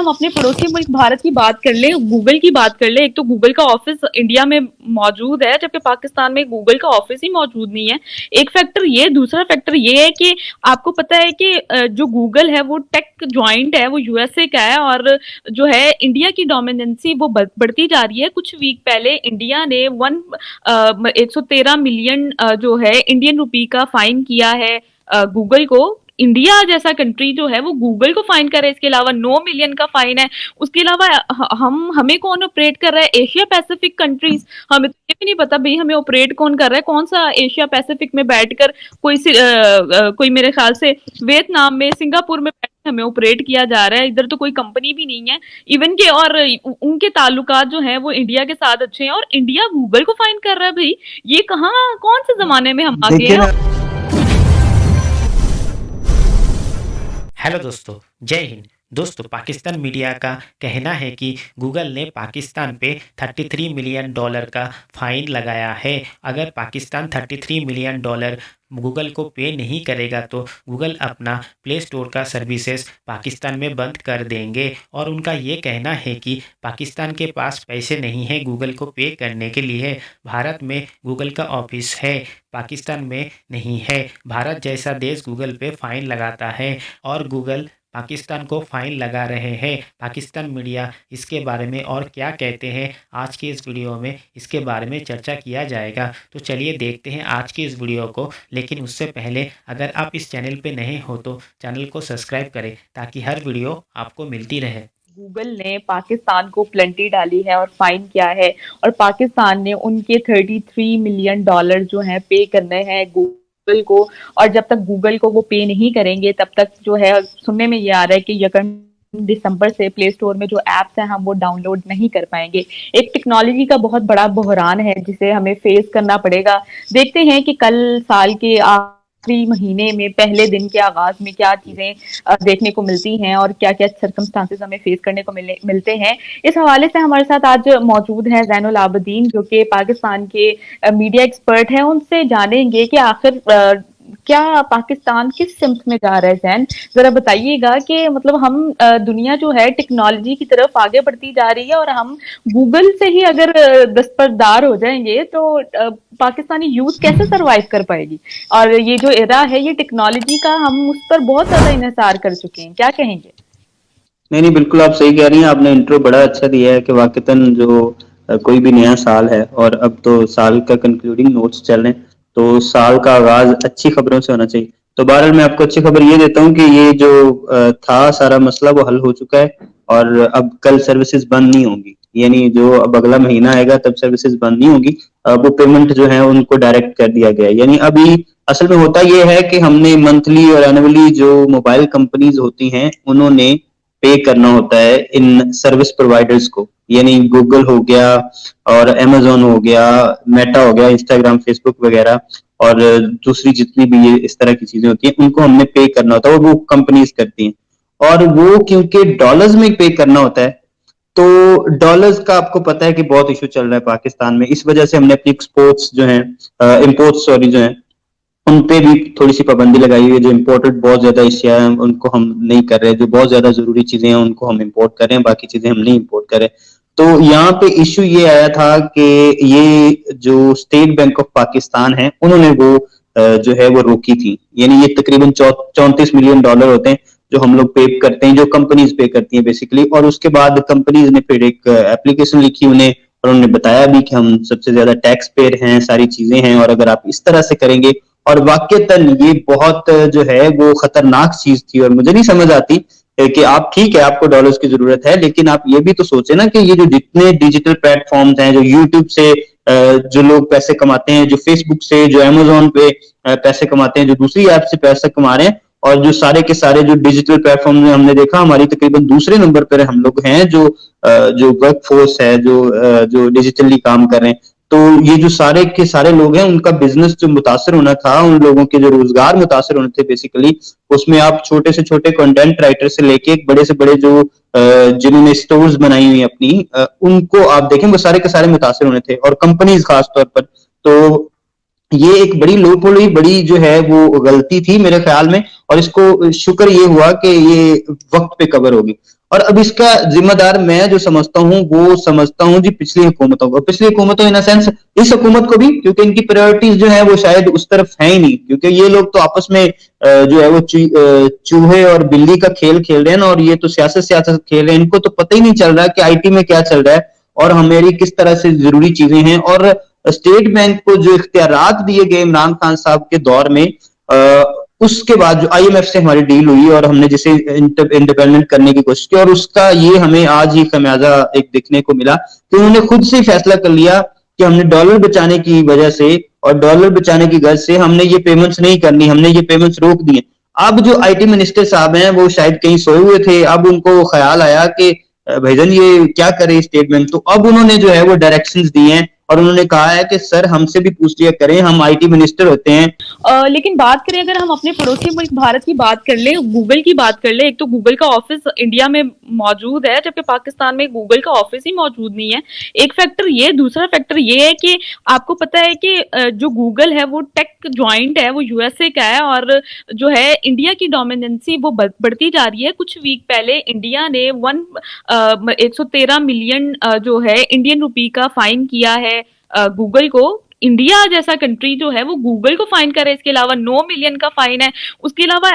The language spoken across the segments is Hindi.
हम अपने पड़ोसी मुल्क भारत की बात कर लें, गूगल की बात कर लें, एक तो गूगल का ऑफिस इंडिया में मौजूद है, जबकि पाकिस्तान में गूगल का ऑफिस ही मौजूद नहीं है। एक फैक्टर ये, दूसरा फैक्टर ये है कि आपको पता है कि जो गूगल है वो टेक जॉइंट है, वो यूएसए का है, और जो है इंडिया की डोमिनेंसी वो बढ़ती जा रही है। कुछ वीक पहले इंडिया ने 113 मिलियन जो है इंडियन रुपी का फाइन किया है गूगल को। इंडिया जैसा कंट्री जो है वो गूगल को फाइन कर रहा है, इसके अलावा 9 मिलियन का फाइन है। उसके अलावा हमें कौन ऑपरेट कर रहा है? Asia Pacific countries. हमें तो ये भी नहीं पता भाई हमें ऑपरेट कौन कर रहा है, कौन सा एशिया पैसिफिक में बैठकर कोई मेरे ख्याल से वियतनाम में, सिंगापुर में हमें ऑपरेट किया जा रहा है। इधर तो कोई कंपनी भी नहीं है इवन के, और उनके ताल्लुकात जो हैं वो इंडिया के साथ अच्छे हैं, और इंडिया गूगल को फाइन कर रहा है। भाई ये कहाँ, कौन से जमाने में हम आ गए देखिए हैं? ना। हेलो दोस्तों, जय हिंद। दोस्तों, पाकिस्तान मीडिया का कहना है कि गूगल ने पाकिस्तान पे $33 मिलियन का फ़ाइन लगाया है। अगर पाकिस्तान $33 मिलियन गूगल को पे नहीं करेगा तो गूगल अपना प्ले स्टोर का सर्विसेज पाकिस्तान में बंद कर देंगे। और उनका ये कहना है कि पाकिस्तान के पास पैसे नहीं हैं गूगल को पे करने के लिए। भारत में गूगल का ऑफिस है, पाकिस्तान में नहीं है। भारत जैसा देश गूगल पे फ़ाइन लगाता है और गूगल पाकिस्तान को फ़ाइन लगा रहे हैं। पाकिस्तान मीडिया इसके बारे में और क्या कहते हैं, आज की इस वीडियो में इसके बारे में चर्चा किया जाएगा। तो चलिए देखते हैं आज की इस वीडियो को। लेकिन उससे पहले अगर आप इस चैनल पे नए हो तो चैनल को सब्सक्राइब करें ताकि हर वीडियो आपको मिलती रहे। गूगल ने पाकिस्तान को प्लेंटी डाली है और फाइन किया है, और पाकिस्तान ने उनके $33 मिलियन जो हैं पे करने हैं गूगल को। और जब तक गूगल को वो पे नहीं करेंगे तब तक जो है, सुनने में ये आ रहा है कि 1 दिसंबर से प्ले स्टोर में जो एप्स हैं हम वो डाउनलोड नहीं कर पाएंगे। एक टेक्नोलॉजी का बहुत बड़ा बहरान है जिसे हमें फेस करना पड़ेगा। देखते हैं कि कल साल के आखिरी महीने में पहले दिन के आगाज में क्या चीजें देखने को मिलती हैं और क्या क्या सर्कमस्टांसेस हमें फेस करने को मिलते हैं। इस हवाले से हमारे साथ आज मौजूद हैं जैनुल आबदीन, जो कि पाकिस्तान के मीडिया एक्सपर्ट हैं। उनसे जानेंगे कि आखिर क्या पाकिस्तान किस सिमत में जा रहा है। जैन, जरा बताइएगा कि मतलब हम दुनिया जो है टेक्नोलॉजी की तरफ आगे बढ़ती जा रही है, और हम गूगल से ही अगर दस्तबरदार हो जाएंगे तो पाकिस्तानी यूथ कैसे सरवाइव कर पाएगी? और ये जो एरा है ये टेक्नोलॉजी का, हम उस पर बहुत ज्यादा इन्हिसार कर चुके हैं, क्या कहेंगे? नहीं, बिल्कुल आप सही कह रही हैं। आपने इंट्रो बड़ा अच्छा दिया है कि वाक़तन जो कोई भी नया साल है और अब तो साल का कंक्लूडिंग नोट्स चल रहे हैं, तो साल का आगाज़ अच्छी खबरों से होना चाहिए। तो बहरहाल मैं आपको अच्छी खबर ये देता हूँ कि ये जो था सारा मसला वो हल हो चुका है और अब कल सर्विसेज़ बंद नहीं होंगी। यानी जो अब अगला महीना आएगा तब सर्विसेज़ बंद नहीं होंगी। वो पेमेंट जो है उनको डायरेक्ट कर दिया गया है। यानी अभी असल में होता ये है कि हमने मंथली और एनुअली जो मोबाइल कंपनीज़ होती हैं, उन्होंने पे करना होता है इन सर्विस प्रोवाइडर्स को। यानी गूगल हो गया और अमेज़न हो गया, मेटा हो गया, इंस्टाग्राम, फेसबुक वगैरह, और दूसरी जितनी भी ये इस तरह की चीजें होती हैं उनको हमने पे करना होता है, और वो कंपनीज करती हैं। और वो क्योंकि डॉलर्स में पे करना होता है, तो डॉलर्स का आपको पता है कि बहुत इशू चल रहा है पाकिस्तान में। इस वजह से हमने अपनी एक्सपोर्ट्स जो हैं, इम्पोर्ट्स सॉरी जो हैं, उन पे भी थोड़ी सी पाबंदी लगाई हुई है। जो इम्पोर्टेड बहुत ज्यादा एशिया है उनको हम नहीं कर रहे, जो बहुत ज्यादा जरूरी चीजें हैं उनको हम इम्पोर्ट कर रहे हैं, बाकी चीजें हम नहीं इम्पोर्ट कर रहे। तो यहाँ पे इशू ये आया था कि ये जो स्टेट बैंक ऑफ पाकिस्तान है उन्होंने वो जो है वो रोकी थी। यानी ये तकरीबन $34 मिलियन होते हैं जो हम लोग पे करते हैं, जो कंपनीज पे करती हैं बेसिकली। और उसके बाद कंपनीज ने फिर एक एप्लीकेशन लिखी उन्हें, और उन्होंने बताया भी कि हम सबसे ज्यादा टैक्स पेयर हैं, सारी चीजें हैं, और अगर आप इस तरह से करेंगे। और वाकईतन ये बहुत जो है वो खतरनाक चीज थी, और मुझे नहीं समझ आती कि आप, ठीक है आपको डॉलर्स की जरूरत है, लेकिन आप ये भी तो सोचे ना कि ये जो जितने डिजिटल प्लेटफॉर्म्स हैं, जो यूट्यूब से जो लोग पैसे कमाते हैं, जो फेसबुक से, जो अमेजोन पे पैसे कमाते हैं, जो दूसरी ऐप से पैसे कमा रहे हैं, और जो सारे के सारे जो डिजिटल प्लेटफॉर्म में हमने देखा हमारी तकरीबन दूसरे नंबर पर हम लोग हैं, जो वर्क फोर्स है, जो डिजिटली काम कर रहे हैं। तो ये जो सारे के सारे लोग हैं उनका बिजनेस जो मुतासर होना था, उन लोगों के जो रोजगार मुतासर होने थे बेसिकली, उसमें आप छोटे से छोटे कंटेंट राइटर से लेके बड़े से बड़े जो जिन्होंने स्टोर्स बनाई हुई अपनी, उनको आप देखें वो सारे के सारे मुतासर होने थे, और कंपनीज खास तौर पर। तो ये एक बड़ी लोपोली हुई, बड़ी जो है वो गलती थी मेरे ख्याल में, और इसको शुक्र ये हुआ कि ये वक्त पे कवर होगी। और अब इसका जिम्मेदार मैं जो समझता हूँ वो समझता हूँ जी पिछली हुकूमतों को, पिछली हुकूमतों इन सेंस इस हुकूमत को भी, क्योंकि इनकी प्रायोरिटीज जो है वो शायद उस तरफ है ही नहीं, क्योंकि ये लोग तो आपस में जो है वो चूहे और बिल्ली का खेल खेल रहे हैं ना, और ये तो सियासत सियासत खेल रहे हैं। इनको तो पता ही नहीं चल रहा कि आईटी में क्या चल रहा है और हमारी किस तरह से जरूरी चीजें हैं। और स्टेट बैंक को जो इख्तियारात दिए गए इमरान खान साहब के दौर में, उसके बाद जो आईएमएफ से हमारी डील हुई और हमने जिसे इंडिपेंडेंट करने की कोशिश की, और उसका ये हमें आज ही खमियाजा एक देखने को मिला कि उन्होंने खुद से फैसला कर लिया कि हमने डॉलर बचाने की वजह से और डॉलर बचाने की गर्ज से हमने ये पेमेंट्स नहीं करनी, हमने ये पेमेंट्स रोक दी। अब जो आईटी मिनिस्टर साहब हैं वो शायद कहीं सोए हुए थे, अब उनको ख्याल आया कि भाईजान ये क्या करे स्टेट बैंक, तो अब उन्होंने जो है वो डायरेक्शंस दिए हैं और उन्होंने कहा है कि सर हमसे भी पूछ लिया करें, हम आईटी मिनिस्टर होते हैं। लेकिन बात करें अगर हम अपने पड़ोसी मुल्क भारत की बात कर ले, गूगल की बात कर ले, एक तो गूगल का ऑफिस इंडिया में मौजूद है जबकि पाकिस्तान में गूगल का ऑफिस ही मौजूद नहीं है। एक फैक्टर ये, दूसरा फैक्टर ये है कि आपको पता है कि जो गूगल है वो टेक ज्वाइंट है, वो यूएसए का है और जो है इंडिया की डोमिनेंसी वो बढ़ती जा रही है। कुछ वीक पहले इंडिया ने 113 मिलियन जो है इंडियन रुपी का फाइन किया है गूगल को। इंडिया जैसा कंट्री जो है वो गूगल को फाइन कर रहा है, इसके अलावा 9 मिलियन का फाइन है। उसके अलावा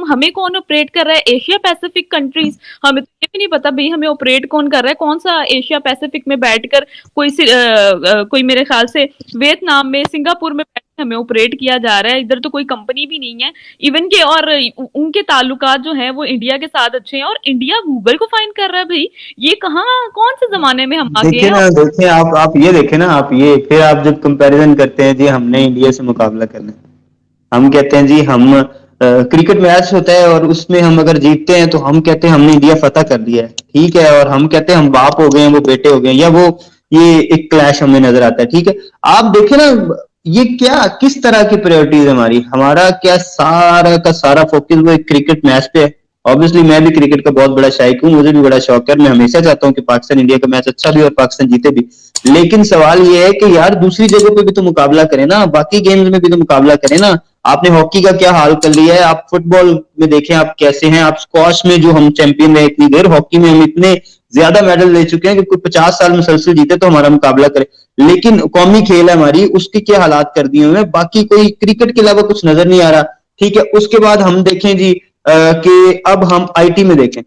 हमें कौन ऑपरेट कर रहा है? एशिया पैसिफिक कंट्रीज, हमें तो ये भी नहीं पता भाई हमें ऑपरेट कौन कर रहा है। कौन सा एशिया पैसिफिक में बैठकर कोई मेरे ख्याल से वियतनाम में, सिंगापुर में हमें ऑपरेट किया जा रहा है। इधर तो कोई कंपनी भी नहीं है इवन के, और उनके ताल्लुकात जो हैं वो इंडिया के साथ अच्छे हैं और इंडिया गूगल को फाइन कर रहा है। भाई ये कहाँ, कौन से जमाने में हम आ गए हैं? देखिए आप ये देखें ना, आप ये फिर आप जब कंपैरिजन करते हैं जी हमने इंडिया से मुकाबला करना है, हम कहते हैं जी हम क्रिकेट मैच होता है और उसमें हम अगर जीतते हैं तो हम कहते हैं हमने इंडिया फतह कर दिया है, ठीक है, और हम कहते हैं हम बाप हो गए हैं, वो बेटे हो गए हैं, या वो ये एक क्लैश हमें नजर आता है। ठीक है, आप देखें ना ये क्या किस तरह की प्रायोरिटीज हमारी, हमारा क्या सारा का सारा फोकस वो एक क्रिकेट मैच पे है। ऑब्वियसली मैं भी क्रिकेट का बहुत बड़ा शायक हूँ, मुझे भी बड़ा शौक है, मैं हमेशा चाहता हूँ कि पाकिस्तान इंडिया का मैच अच्छा भी और पाकिस्तान जीते भी। लेकिन सवाल ये है कि यार दूसरी जगहों पे भी तो मुकाबला करें ना, बाकी गेम्स में भी तो मुकाबला करें ना। आपने हॉकी का क्या हाल कर लिया है, आप फुटबॉल में देखें आप कैसे हैं, आप स्क्वाश में जो हम चैंपियन रहे इतनी देर, हॉकी में हम इतने ज्यादा मेडल ले चुके हैं कि कोई 50 साल मुसलसल जीते तो हमारा मुकाबला करे। लेकिन कौमी खेल है हमारी, उसके क्या हालात कर दिए हुए हैं, बाकी कोई क्रिकेट के अलावा कुछ नजर नहीं आ रहा। ठीक है, उसके बाद हम देखें जी कि अब हम आईटी में देखें,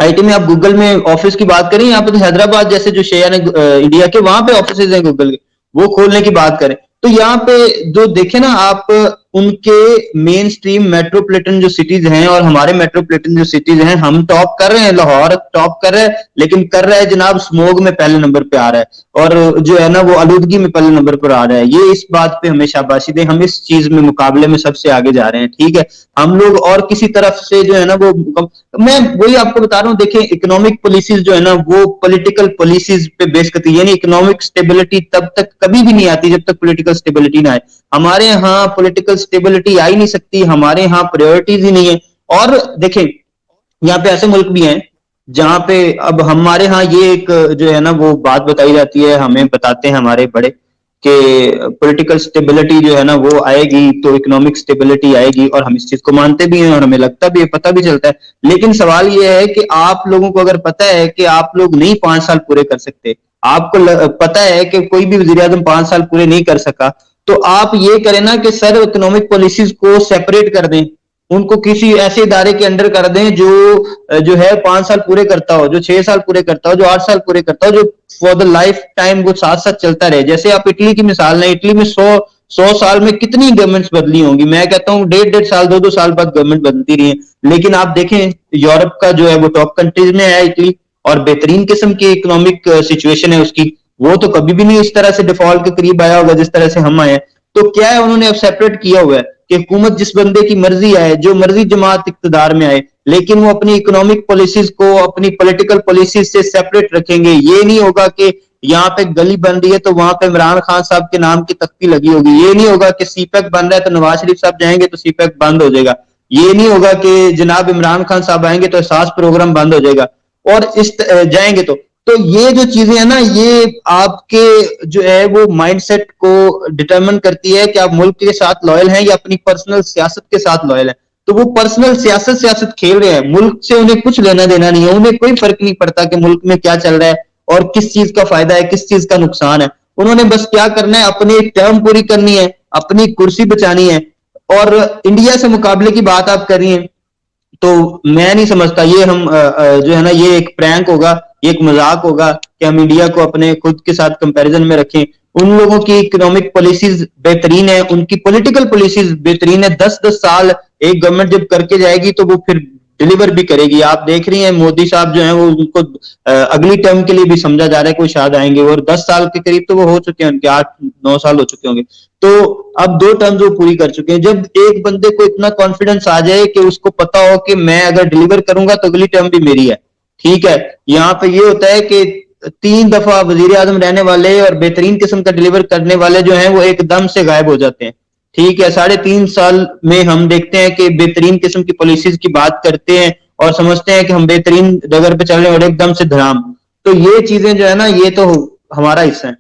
आईटी में आप गूगल में ऑफिस की बात करें, यहाँ पे तो हैदराबाद जैसे जो शहर है इंडिया के, वहां पे ऑफिस हैं गूगल के, वो खोलने की बात करें तो यहाँ पे जो देखे ना आप उनके मेन स्ट्रीम मेट्रोपॉलिटन जो सिटीज हैं और हमारे मेट्रोपॉलिटन जो सिटीज हैं, हम टॉप कर रहे हैं, लाहौर टॉप कर रहा है, लेकिन कर रहा है जनाब स्मोग में पहले नंबर पे आ रहा है और जो है ना वो आलूदगी में पहले नंबर पर आ रहा है। ये इस बात पे हमें शाबाशी दें, हम इस चीज में मुकाबले में सबसे आगे जा रहे हैं। ठीक है, हम लोग और किसी तरफ से जो है ना वो, मैं वही आपको बता रहा हूँ, देखें इकोनॉमिक पॉलिसीज जो है ना वो पॉलिटिकल पॉलिसीज पे बेस करती है, यानी इकोनॉमिक स्टेबिलिटी तब तक कभी भी नहीं आती जब तक पॉलिटिकल स्टेबिलिटी ना आए। हमारे यहाँ पॉलिटिकल स्टेबिलिटी आ ही नहीं सकती, हमारे यहाँ प्रायोरिटीज ही नहीं है। और देखें यहाँ पे ऐसे मुल्क भी हैं जहां पे अब हमारे यहाँ ये एक जो है ना वो बात बताई जाती है, हमें बताते हैं हमारे बड़े कि पॉलिटिकल स्टेबिलिटी जो है ना वो आएगी तो इकोनॉमिक स्टेबिलिटी आएगी, और हम इस चीज को मानते भी हैं और हमें लगता भी है, पता भी चलता है। लेकिन सवाल ये है कि आप लोगों को अगर पता है कि आप लोग नहीं 5 साल पूरे कर सकते, आपको पता है कि कोई भी वजीर आजम 5 साल पूरे नहीं कर सका, तो आप ये करें ना कि सर इकोनॉमिक पॉलिसीज को सेपरेट कर दें, उनको किसी ऐसे इदारे के अंडर कर दें जो है 5 साल पूरे करता हो, जो 6 साल पूरे करता हो, जो 8 साल पूरे करता हो, जो फॉर द लाइफ टाइम वो साथ साथ चलता रहे। जैसे आप इटली की मिसाल लें, इटली में 100 साल में कितनी गवर्नमेंट्स बदली होंगी, मैं कहता हूँ 1.5 साल 2 साल बाद गवर्नमेंट बदलती रही है। लेकिन आप देखें यूरोप का जो है वो टॉप कंट्रीज में है इटली, और बेहतरीन किस्म की इकोनॉमिक सिचुएशन है उसकी, वो तो कभी भी नहीं इस तरह से डिफॉल्ट के करीब आया होगा जिस तरह से हम आए हैं। तो क्या है, उन्होंने अब सेपरेट किया हुआ है कि हुकूमत जिस बंदे की मर्जी आए, जो मर्जी जमात इक्तदार में आए, लेकिन वो अपनी इकोनॉमिक पॉलिसीज को अपनी पॉलिटिकल पॉलिसीज से सेपरेट रखेंगे। ये नहीं होगा कि यहाँ पे गली बन रही है तो वहां पे इमरान खान साहब के नाम की तख्ती लगी होगी, ये नहीं होगा कि सीपैक बन रहा है तो नवाज शरीफ साहब जाएंगे तो सीपैक बंद हो जाएगा, ये नहीं होगा कि जनाब इमरान खान साहब आएंगे तो एहसास प्रोग्राम बंद हो जाएगा और इस जाएंगे तो तो ये जो चीजें है ना, ये आपके जो है वो माइंडसेट को डिटरमिन करती है कि आप मुल्क के साथ लॉयल हैं या अपनी पर्सनल सियासत के साथ लॉयल हैं। तो वो पर्सनल सियासत सियासत खेल रहे हैं, मुल्क से उन्हें कुछ लेना देना नहीं है, उन्हें कोई फर्क नहीं पड़ता कि मुल्क में क्या चल रहा है और किस चीज का फायदा है, किस चीज का नुकसान है। उन्होंने बस क्या करना है, अपनी एक टर्म पूरी करनी है, अपनी कुर्सी बचानी है। और इंडिया से मुकाबले की बात आप कर रही हैं, तो मैं नहीं समझता ये हम जो है ना, ये एक प्रैंक होगा, ये एक मजाक होगा कि हम इंडिया को अपने खुद के साथ कंपैरिजन में रखें। उन लोगों की इकोनॉमिक पॉलिसीज बेहतरीन है, उनकी पॉलिटिकल पॉलिसीज बेहतरीन है। 10-10 साल एक गवर्नमेंट जब करके जाएगी तो वो फिर डिलीवर भी करेगी। आप देख रही हैं मोदी साहब जो है वो, उनको अगली टर्म के लिए भी समझा जा रहा है, कोई शायद आएंगे, और 10 साल के करीब तो वो हो चुके हैं, उनके 8-9 साल हो चुके होंगे। तो अब 2 टर्म्स वो पूरी कर चुके हैं। जब एक बंदे को इतना कॉन्फिडेंस आ जाए कि उसको पता हो कि मैं अगर डिलीवर करूंगा तो अगली टर्म भी मेरी है, ठीक है। यहाँ पे ये होता है कि 3 दफा वजीर आजम रहने वाले और बेहतरीन किस्म का डिलीवर करने वाले जो हैं वो एकदम से गायब हो जाते हैं, ठीक है। 3.5 साल में हम देखते हैं कि बेहतरीन किस्म की पॉलिसीज की बात करते हैं और समझते हैं कि हम बेहतरीन जगह पे चल रहे हैं, और एकदम से धड़ाम। तो ये चीजें जो है ना, ये तो हमारा हिस्सा है।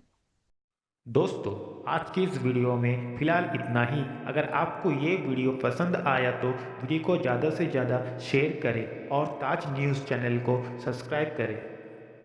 दोस्तों, आज की इस वीडियो में फ़िलहाल इतना ही। अगर आपको ये वीडियो पसंद आया तो वीडियो को ज़्यादा से ज़्यादा शेयर करें और ताज न्यूज़ चैनल को सब्सक्राइब करें।